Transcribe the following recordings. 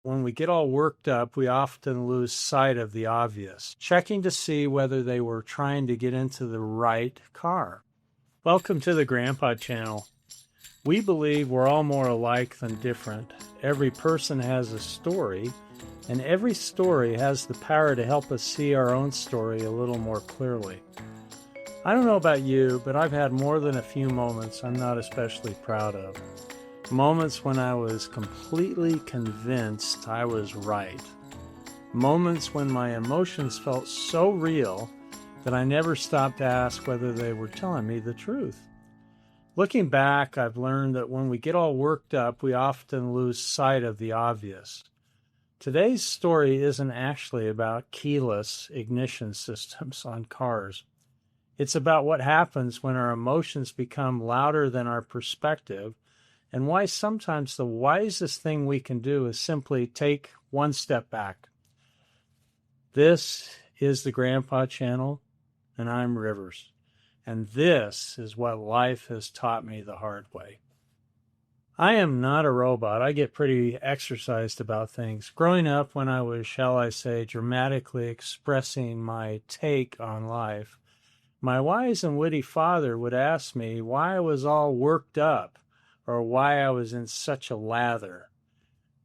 When we get all worked up, we often lose sight of the obvious, checking to see whether they were trying to get into the right car. Welcome to the Grandpa Channel. We believe we're all more alike than different. Every person has a story, and every story has the power to help us see our own story a little more clearly. I don't know about you, but I've had more than a few moments I'm not especially proud of. Moments when I was completely convinced I was right. Moments when my emotions felt so real that I never stopped to ask whether they were telling me the truth. Looking back, I've learned that when we get all worked up, we often lose sight of the obvious. Today's story isn't actually about keyless ignition systems on cars. It's about what happens when our emotions become louder than our perspective, and why sometimes the wisest thing we can do is simply take one step back. This is the Grandpa Channel, and I'm Rivers. And this is what life has taught me the hard way. I am not a robot. I get pretty exercised about things. Growing up, when I was, shall I say, dramatically expressing my take on life, my wise and witty father would ask me why I was all worked up, or why I was in such a lather.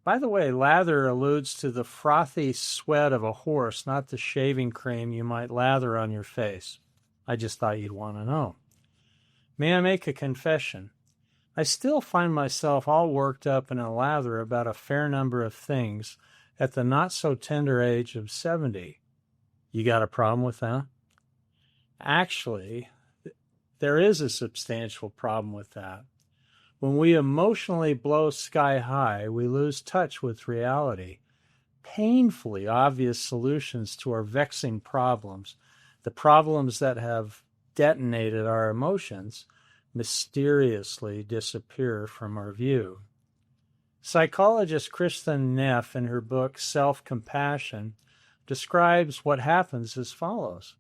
By the way, lather alludes to the frothy sweat of a horse, not the shaving cream you might lather on your face. I just thought you'd want to know. May I make a confession? I still find myself all worked up in a lather about a fair number of things at the not-so-tender age of 70. You got a problem with that? Actually, there is a substantial problem with that. When we emotionally blow sky high, we lose touch with reality. Painfully obvious solutions to our vexing problems, the problems that have detonated our emotions, mysteriously disappear from our view. Psychologist Kristin Neff, in her book Self-Compassion, describes what happens as follows.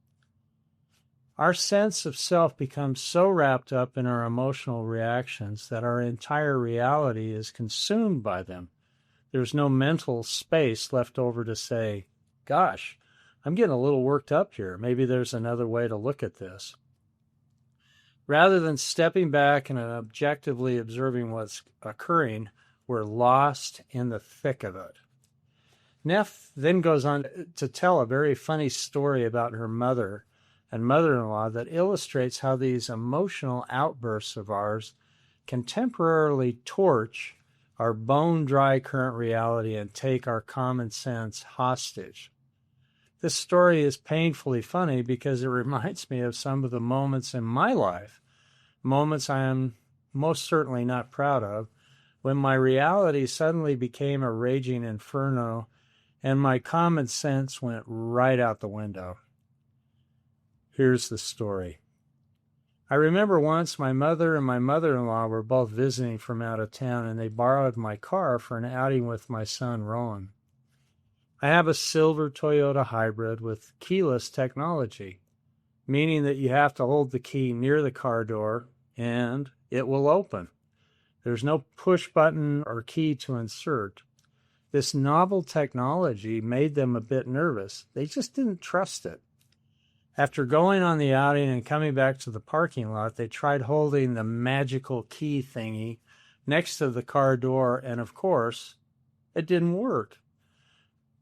Our sense of self becomes so wrapped up in our emotional reactions that our entire reality is consumed by them. There's no mental space left over to say, gosh, I'm getting a little worked up here. Maybe there's another way to look at this. Rather than stepping back and objectively observing what's occurring, we're lost in the thick of it. Neff then goes on to tell a very funny story about her mother and mother-in-law that illustrates how these emotional outbursts of ours can temporarily torch our bone-dry current reality and take our common sense hostage. This story is painfully funny because it reminds me of some of the moments in my life, moments I am most certainly not proud of, when my reality suddenly became a raging inferno and my common sense went right out the window. Here's the story. I remember once my mother and my mother-in-law were both visiting from out of town, and they borrowed my car for an outing with my son, Rowan. I have a silver Toyota hybrid with keyless technology, meaning that you have to hold the key near the car door and it will open. There's no push button or key to insert. This novel technology made them a bit nervous. They just didn't trust it. After going on the outing and coming back to the parking lot, they tried holding the magical key thingy next to the car door, and of course, it didn't work.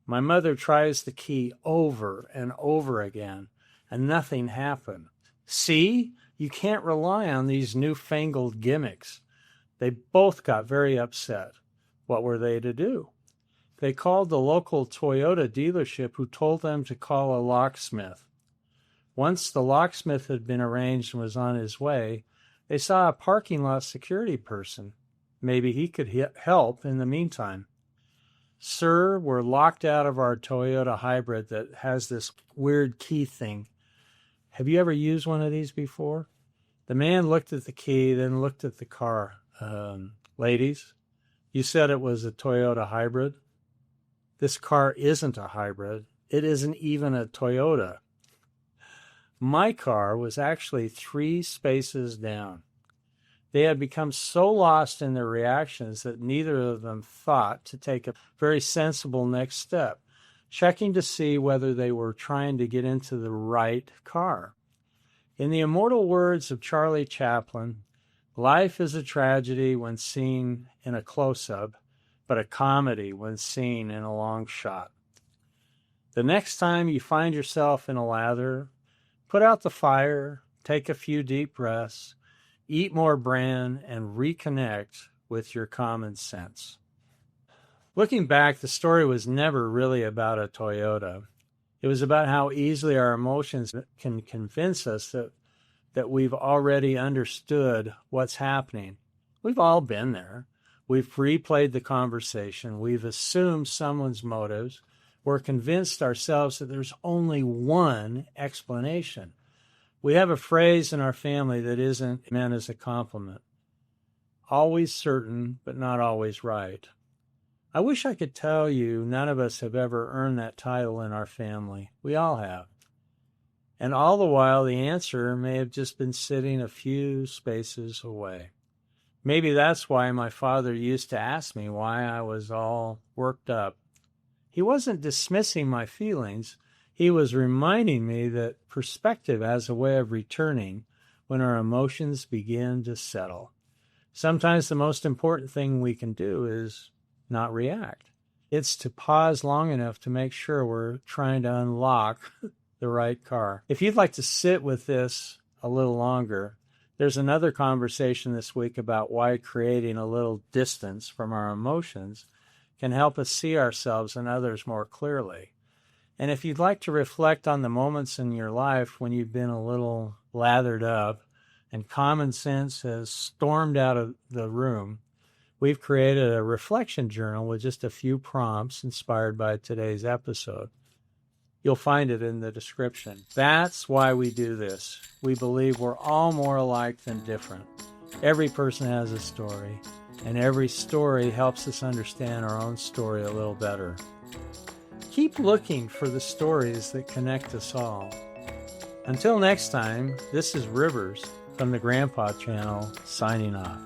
My mother tries the key over and over again, and nothing happened. See, you can't rely on these newfangled gimmicks. They both got very upset. What were they to do? They called the local Toyota dealership, who told them to call a locksmith. Once the locksmith had been arranged and was on his way, they saw a parking lot security person. Maybe he could help in the meantime. Sir, we're locked out of our Toyota hybrid that has this weird key thing. Have you ever used one of these before? The man looked at the key, then looked at the car. Ladies, you said it was a Toyota hybrid? This car isn't a hybrid. It isn't even a Toyota. My car was actually 3 spaces down. They had become so lost in their reactions that neither of them thought to take a very sensible next step, checking to see whether they were trying to get into the right car. In the immortal words of Charlie Chaplin, life is a tragedy when seen in a close-up, but a comedy when seen in a long shot. The next time you find yourself in a lather, put out the fire, take a few deep breaths, eat more bran, and reconnect with your common sense. Looking back, the story was never really about a Toyota. It was about how easily our emotions can convince us that we've already understood what's happening. We've all been there. We've replayed the conversation. We've assumed someone's motives. We're convinced ourselves that there's only one explanation. We have a phrase in our family that isn't meant as a compliment. Always certain, but not always right. I wish I could tell you none of us have ever earned that title in our family. We all have. And all the while, the answer may have just been sitting a few spaces away. Maybe that's why my father used to ask me why I was all worked up. He wasn't dismissing my feelings. He was reminding me that perspective has a way of returning when our emotions begin to settle. Sometimes the most important thing we can do is not react. It's to pause long enough to make sure we're trying to unlock the right car. If you'd like to sit with this a little longer, there's another conversation this week about why creating a little distance from our emotions can help us see ourselves and others more clearly. And if you'd like to reflect on the moments in your life when you've been a little lathered up and common sense has stormed out of the room, we've created a reflection journal with just a few prompts inspired by today's episode. You'll find it in the description. That's why we do this. We believe we're all more alike than different. Every person has a story, and every story helps us understand our own story a little better. Keep looking for the stories that connect us all. Until next time, this is Rivers from the Grandpa Channel, signing off.